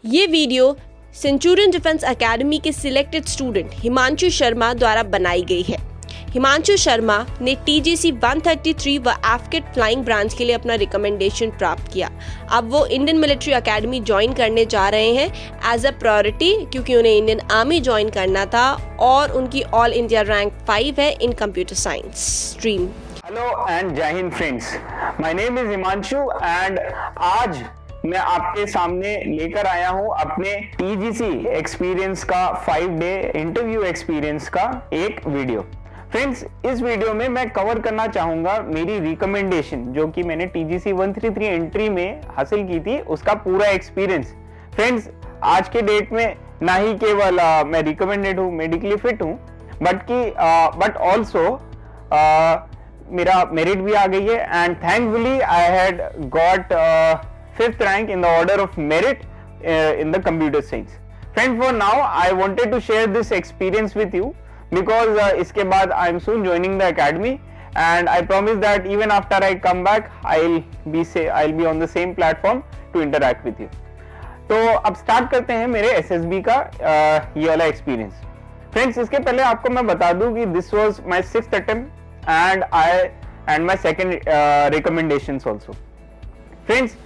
ये video Centurion defence academy के selected student Himanshu Sharma द्वारा बनाई गई है। हिमांशु शर्मा ने TGC-133 व AFCAT फ्लाइंग ब्रांच के लिए अपना रिकमेंडेशन प्राप्त किया। अब वो इंडियन मिलिट्री एकेडमी ज्वाइन करने जा रहे हैं एज अ प्रायोरिटी, क्योंकि उन्हें इंडियन आर्मी ज्वाइन करना था और उनकी ऑल इंडिया रैंक 5 है in computer science stream. Hello and Jai Hind friends, my name is Himanshu and आज मैं आपके सामने लेकर आया हूं अपने TGC एक्सपीरियंस का 5 डे इंटरव्यू एक्सपीरियंस का एक वीडियो। फ्रेंड्स, इस वीडियो में मैं कवर करना चाहूंगा मेरी रिकमेंडेशन जो कि मैंने TGC-133 एंट्री में हासिल की थी, उसका पूरा एक्सपीरियंस। फ्रेंड्स, आज के डेट में ना ही केवल मैं रिकमेंडेड हूँ, मेडिकली फिट हूँ, बट ऑल्सो मेरा मेरिट भी आ गई है and thankfully I had got 5th rank in the order of merit in the computer science. Friend, for now I wanted to share this experience with you because इसके बाद I am soon joining the academy and I promise that even after I come back I'll be on the same platform to interact with you. तो अब start करते हैं मेरे SSB का ये वाला एक्सपीरियंस। फ्रेंड्स, इसके पहले आपको मैं बता दूं कि this was my 6th attempt and my second recommendations also. Friends,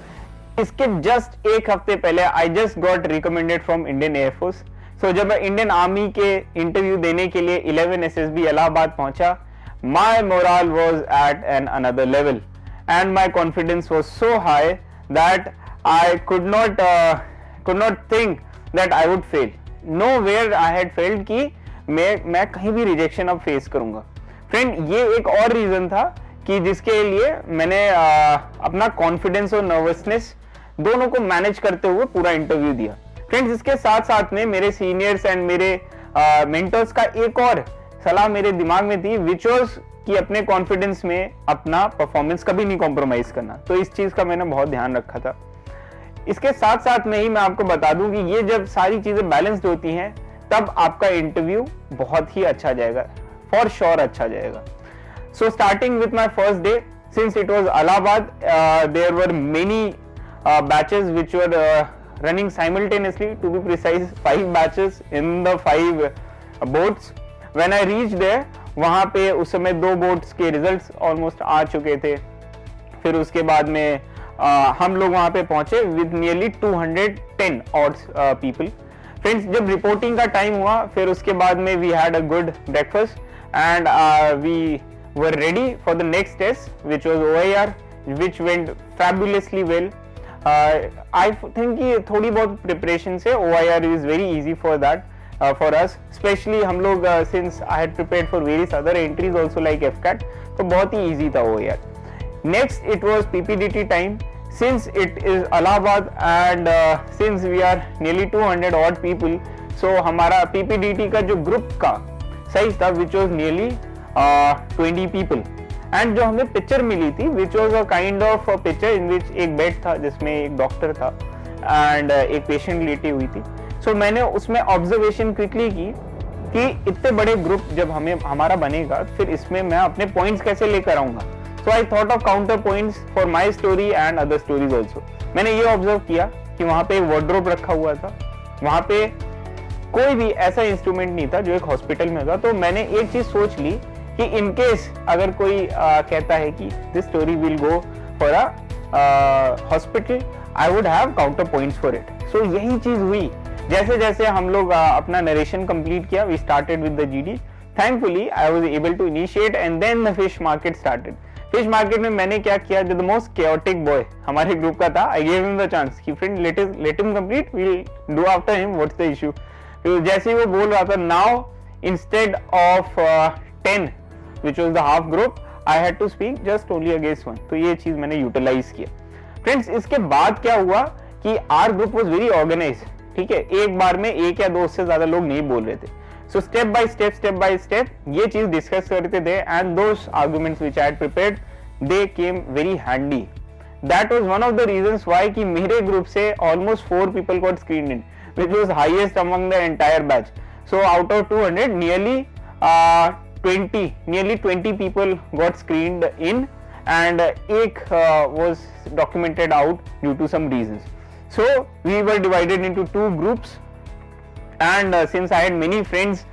इसके जस्ट एक हफ्ते पहले I just got recommended from Indian air force. So जब मैं इंडियन आर्मी के इंटरव्यू देने के लिए 11 SSB इलाहाबाद पहुंचा, my morale was at an another level and my confidence was so high that I could not think that I would fail. Nowhere I had failed कि मैं कहीं भी rejection अब फेस करूंगा। फ्रेंड, ये एक और रीजन था कि जिसके लिए मैंने अपना कॉन्फिडेंस और नर्वसनेस दोनों को मैनेज करते हुए पूरा इंटरव्यू दिया। फ्रेंड्स, इसके साथ साथ में मेरे सीनियर्स एंड मेरे मेंटर्स का एक और सलाह मेरे दिमाग में थी, विच वाज कि अपने कॉन्फिडेंस में अपना परफॉर्मेंस कभी नहीं कॉम्प्रोमाइज करना। तो इस चीज का मैंने बहुत ध्यान रखा था। इसके साथ साथ में ही मैं आपको बता दूं कि ये जब सारी चीजें बैलेंस्ड होती हैं तब आपका इंटरव्यू बहुत ही अच्छा जाएगा, फॉर श्योर अच्छा जाएगा। So starting with my first day, since it was Allahabad, there were many batches which were running simultaneously. To be precise, 5 batches in the 5 boats. When I reached there, वहाँ पे उस समय 2 boats के results almost आ चुके थे। फिर उसके बाद में हम लोग वहाँ पे पहुँचे with nearly 210 odd people. Friends, जब रिपोर्टिंग का टाइम हुआ, फिर उसके बाद में we had a good breakfast and we were ready for the next test, which was OIR, which went fabulously well. I think कि थोड़ी बहुत preparation से OIR is very easy for that, for us, especially हम लोग since I had prepared for various other entries also like AFCAT, तो बहुत ही easy था OIR. Next it was PPDT time. Since it is Allahabad and since we are nearly 200 odd people, so हमारा PPDT का जो group का size था, which was nearly 20 people, and जो हमें पिक्चर मिली थी which was a kind of picture in which एक बेड था जिसमें एक डॉक्टर था एंड एक पेशेंट लेटी हुई थी। सो मैंने उसमें ऑब्जर्वेशन क्विकली की कि इतने बड़े ग्रुप जब हमारा बनेगा फिर इसमें मैं अपने पॉइंट्स कैसे लेकर आऊंगा। So I thought of counter points for my story and other stories also. मैंने ये ऑब्जर्व किया कि वहां पे एक वार्डरोब रखा हुआ था, वहां पे कोई भी ऐसा इंस्ट्रूमेंट नहीं था जो एक हॉस्पिटल में था। तो मैंने एक चीज सोच ली कि इन केस अगर कोई कहता है कि this story will go for a hospital, I would have counter points for it. So यही चीज हुई। जैसे जैसे हम लोग अपना नरेशन कंप्लीट किया, we started with the GD. Thankfully I was able to initiate and then the fish market started. Fish market में मैंने क्या किया, जो द मोस्ट केओटिक बॉय हमारे ग्रुप का था, I give him the chance कि friend let him complete, we will do after him, what's the issue. तो जैसे ही वो बोल रहा था, now instead of 10 which was the half group, I had to speak just only against 1. तो ये चीज मैंने यूटिलाइज किया। फ्रेंड्स, इसके बाद क्या हुआ कि our group was very organised. ठीक है, एक बार में 1 या 2 से ज्यादा लोग नहीं बोल रहे थे। सो स्टेप बाय स्टेप ये चीज डिस्कस करते थे and those arguments which I had prepared, they came very handy. That was one of the reasons why कि मेरे ग्रुप से almost 4 people got screened in, which was highest among the entire batch. So out of 200 nearly 20 people got screened in and एक was documented out due to some reasons. So we were divided into two groups, and since I had many friends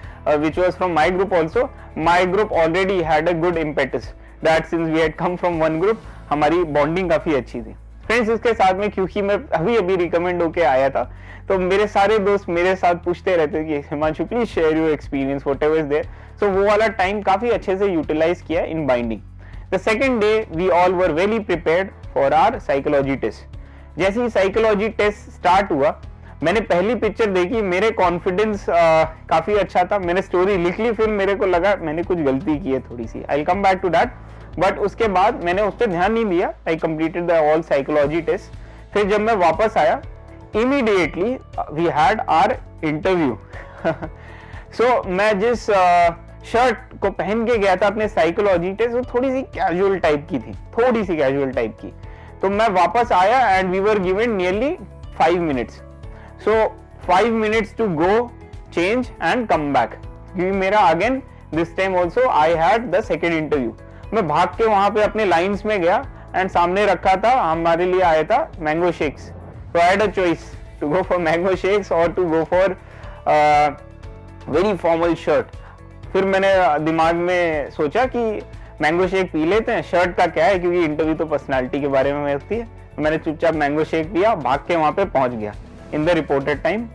which was from my group also, my group already had a good impetus that since we had come from one group, हमारी bonding काफी अच्छी थी. Friends इसके साथ में क्योंकि मैं अभी रिकमेंड होके आया था, तो मेरे सारे दोस्त मेरे साथ पूछते रहते कि Himanshu please share your experience whatever is there. So वो वाला टाइम काफी अच्छे से यूटिलाइज किया in binding. The second day we all were very prepared for our psychology test. जैसे ही साइकोलॉजी टेस्ट स्टार्ट हुआ, मैंने पहली पिक्चर देखी, मेरे कॉन्फिडेंस काफी अच्छा था. मैंने स्टोरी लिख ली, फिर मेरे को लगा मैंने कुछ गलती की है थोड़ी सी. I will come back to that. But उसके बाद मैंने उस पर ध्यान नहीं दिया. I completed the all psychology test. फिर जब मैं वापस आया, immediately we had our interview. So मैं जिस शर्ट को पहन के गया था अपने साइकोलॉजी टेस्ट, वो थोड़ी सी कैजुअल टाइप की थी, थोड़ी सी कैजुअल टाइप की. तो मैं वापस आया and we were given nearly 5 minutes. So 5 minutes to go, change and come back. क्योंकि मेरा again this time also I had the second interview. मैं भाग के वहां पे अपने लाइन्स में गया एंड सामने रखा था, हमारे लिए आया था mango shakes. So I had a choice to go for mango shakes और to go for very formal shirt. फिर मैंने दिमाग में सोचा कि मैंगो शेक पी लेते हैं, शर्ट का क्या है, क्योंकि इंटरव्यू तो पर्सनालिटी के बारे में होती है. तो मैंने चुपचाप मैंगो शेक पिया, भाग के वहां पे पहुंच गया in the reported time.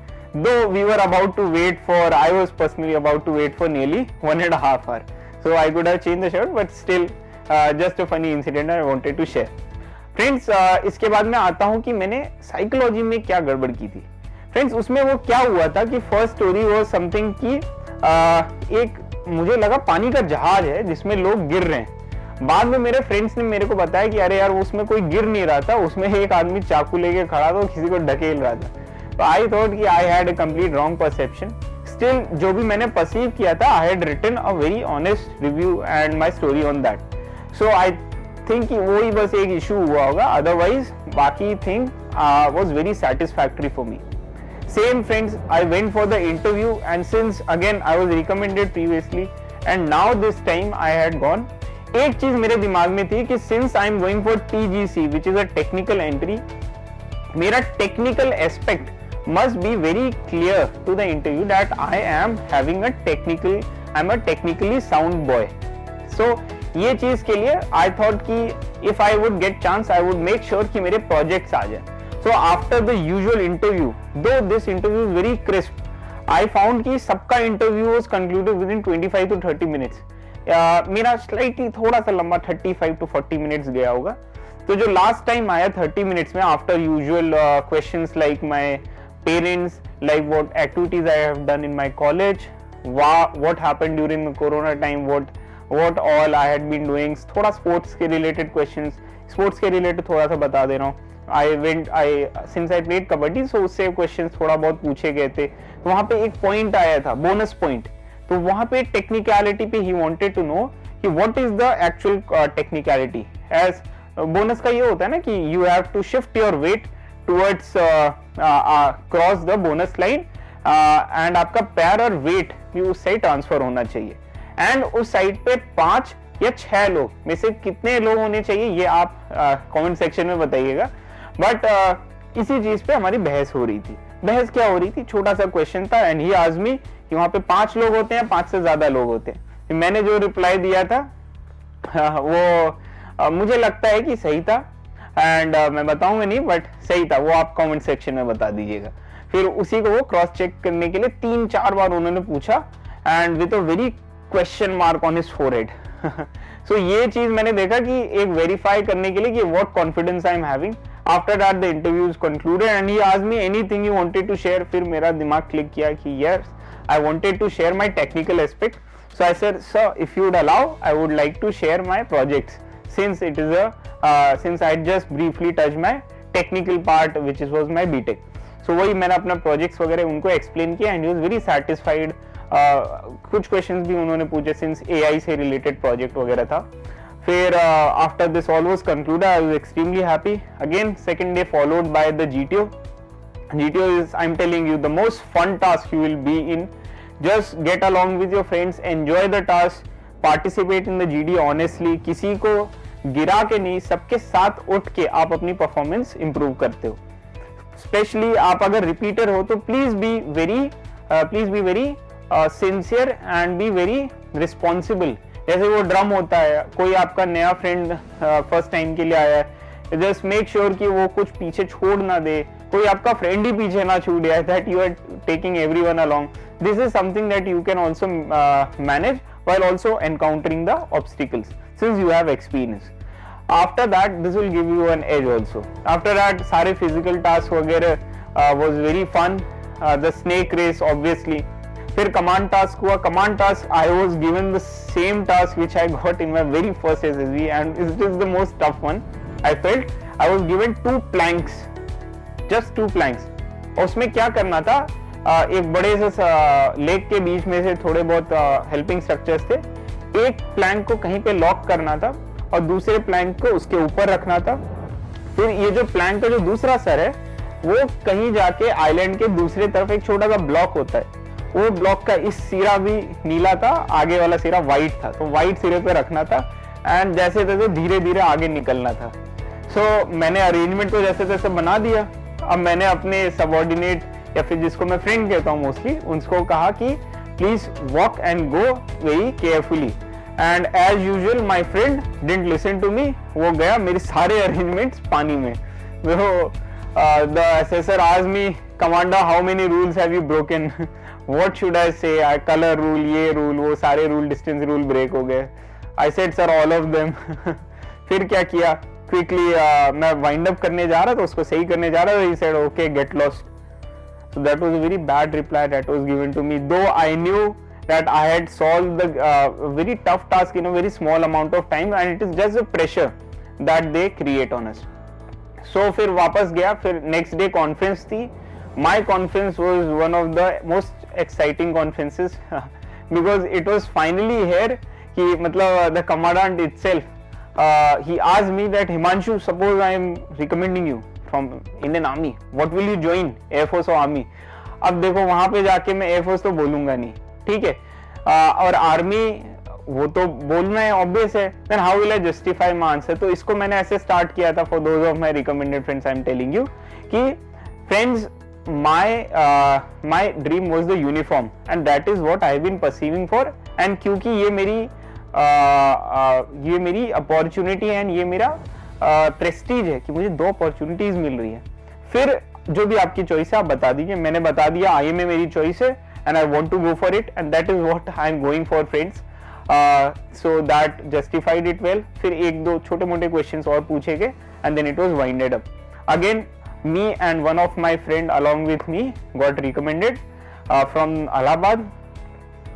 Though we were about to wait for, I was personally about to wait for nearly 1.5 hours. So I could have changed the shirt, but still just a funny incident I wanted to share. Friends, इसके बाद मैं आता हूँ कि मैंने psychology में क्या गड़बड़ की थी. फ्रेंड्स, उसमें वो क्या हुआ था कि फर्स्ट स्टोरी वो समथिंग की एक मुझे लगा पानी का जहाज है जिसमें लोग गिर रहे हैं. बाद में मेरे फ्रेंड्स ने मेरे को बताया कि अरे यार उसमें कोई गिर नहीं रहा था, उसमें एक आदमी चाकू लेके खड़ा था, किसी को ढकेल रहा था. तो आई थॉट कि I had a complete wrong perception. Still जो भी मैंने परसीव किया था, I had written a very honest review and my story on that. So I think कि वो ही बस एक इशू हुआ होगा, अदरवाइज बाकी thing was very satisfactory for me. Same friends, I went for the interview and since again I was recommended previously and now this time I had gone. एक चीज मेरे दिमाग में थी कि since I am going for TGC which is a technical entry, मेरा technical aspect must be very clear to the interview that I am having a technically sound boy. So ये चीज के लिए I thought कि if I would get chance I would make sure कि मेरे projects आ जाए. So after the usual interview, though this interview is very crisp, I found कि सबका interview was concluded within 25 to 30 minutes. मेरा slightly थोड़ा सा लंबा 35 to 40 minutes गया होगा. तो जो last time आया 30 minutes में after usual questions like my parents, like what activities I have done in my college, what happened during the corona time, what all I had been doing, थोड़ा sports के related questions, sports के related थोड़ा सा बता दे रहा हूँ. since I played kabaddi, so उससे questions थोड़ा बहुत पूछे गए थे. तो वहाँ पे एक पॉइंट आया था, बोनस पॉइंट. तो वहाँ पे टेक्निकलिटी पे ही वांटेड टू नो कि what is the actual technicality. As bonus का ये होता है ना कि you have to shift your weight towards cross the bonus line and आपका पैर और वेट भी उस साइड ट्रांसफर होना चाहिए. एंड उस साइड पे 5 या 6 लोग में से कितने लोग होने चाहिए ये आप कमेंट सेक्शन में बताइएगा. बट इसी चीज पे हमारी बहस हो रही थी. बहस क्या हो रही थी, छोटा सा क्वेश्चन था एंड ही आस्क्ड मी कि वहां पे 5 लोग होते हैं, 5 से ज्यादा लोग होते हैं. मैंने जो रिप्लाई दिया था वो मुझे लगता है कि सही था एंड मैं बताऊंगा नहीं बट सही था, वो आप कमेंट सेक्शन में बता दीजिएगा. फिर उसी को वो क्रॉस चेक करने के लिए 3-4 बार उन्होंने पूछा and with a very question mark on his forehead. सो ये चीज मैंने देखा कि एक वेरीफाई करने के लिए कि what confidence I am having. After that the interview is concluded and he asked me anything you wanted to share. फिर मेरा दिमाग क्लिक किया कि yes I wanted to share my technical aspect. So I said sir if you would allow I would like to share my projects since it is since I just briefly touched my technical part which was my BTech. So वही मैंने अपना projects वगैरह उनको explain किया and he was very satisfied. कुछ questions भी उन्होंने पूछे सिंस AI से रिलेटेड प्रोजेक्ट वगैरह था. फिर after this all was concluded I was extremely happy. Again second day followed by the GTO. GTO is, I'm telling you, the most fun task you will be in. Just get along with your friends, enjoy the task, participate in the GD honestly. किसी को गिरा के नहीं, सबके साथ उठ के आप अपनी परफॉर्मेंस इंप्रूव करते हो. स्पेशली आप अगर रिपीटर हो तो please be very sincere and be very responsible. जैसे वो ड्रम होता है, कोई आपका नया फ्रेंड फर्स्ट टाइम के लिए आया है, जस्ट मेक श्योर कि वो कुछ पीछे छोड़ ना दे, कोई आपका फ्रेंड ही पीछे ना छूट जाए, that you are taking everyone along. This is something that you can also manage while also encountering the obstacles since you have experience. After that this will give you an edge also. After that सारे physical tasks वगैरह was very fun. The snake race obviously. फिर command task हुआ. Command task I was given the same task which I got in my very first SSB and it is the most tough one. I felt I was given 2 planks, just 2 planks. और उसमें क्या करना था, एक बड़े से lake के बीच में से थोड़े बहुत हेल्पिंग स्ट्रक्चर्स थे, एक प्लैंक को कहीं पे लॉक करना था और दूसरे प्लैंक को उसके ऊपर रखना था। फिर ये जो प्लैंक का जो दूसरा सर है वो कहीं जाके आइलैंड के दूसरे तरफ एक छोटा सा ब्लॉक होता है, वो ब्लॉक का इस सिरा भी नीला था, आगे वाला सिरा व्हाइट था, तो व्हाइट सिरे पे रखना था एंड जैसे तैसे धीरे धीरे आगे निकलना था। सो मैंने अरेंजमेंट को जैसे तैसे बना दिया। अब मैंने अपने सबऑर्डिनेट या फिर जिसको मैं फ्रेंड कहता हूँ मोस्टली, उनको कहा कि please walk and go very carefully and as usual my friend didn't listen to me. वो गया, मेरे सारे अरेंजमेंट्स पानी में। The assessor asked me, commander how many rules have you broken, what should I say, colour rule, ये rule, वो सारे rule, distance rule break हो गए। आई said sir all of them. फिर क्या किया, क्विकली मैं वाइंड अप करने जा रहा था, उसको सही करने जा रहा था, he said okay get lost. So that was a very bad reply that was given to me, though I knew that I had solved the very tough task in a very small amount of time and it is just the pressure that they create on us. So फिर वापस गया, फिर next day conference थी। My conference was one of the most exciting conferences because it was finally here कि मतलब the commandant itself he asked me that Himanshu, suppose I am recommending you from Indian Army, what will you join, Air Force or Army? अब देखो वहां पे जाके मैं air force तो बोलूंगा नहीं, ठीक है, और आर्मी वो तो बोलना है, ऑब्वियस है, then how will I justify my answer. तो इसको मैंने ऐसे स्टार्ट किया था for those of my recommended friends, I am telling you कि friends my dream was the uniform and that is what I have been perceiving for, and क्योंकि ये मेरी अपॉर्चुनिटी एंड ये मेरा प्रेस्टीज है कि मुझे 2 अपॉर्चुनिटीज मिल रही है। फिर जो भी आपकी चॉइस है आप बता दीजिए, मैंने बता दिया आईएमए मेरी चॉइस है and I want to go for it and that is what I am going for friends. So that justified it well. फिर 1-2 छोटे मोटे क्वेश्चंस और पूछे गए and then it was winded up again. Me and one of my friend along with me got recommended from Allahabad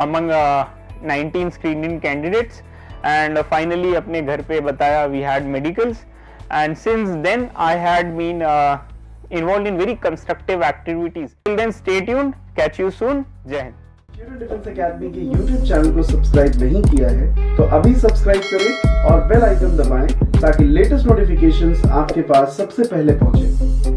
among 19 screened candidates and finally अपने घर पे बताया we had medicals and since then I had been involved in very constructive activities. Till then stay tuned, catch you soon, जय Hind. Centurion defence academy के YouTube channel को subscribe नहीं किया है तो अभी सब्सक्राइब करें और बेल आइकन दबाएं ताकि लेटेस्ट नोटिफिकेशंस आपके पास सबसे पहले पहुंचे।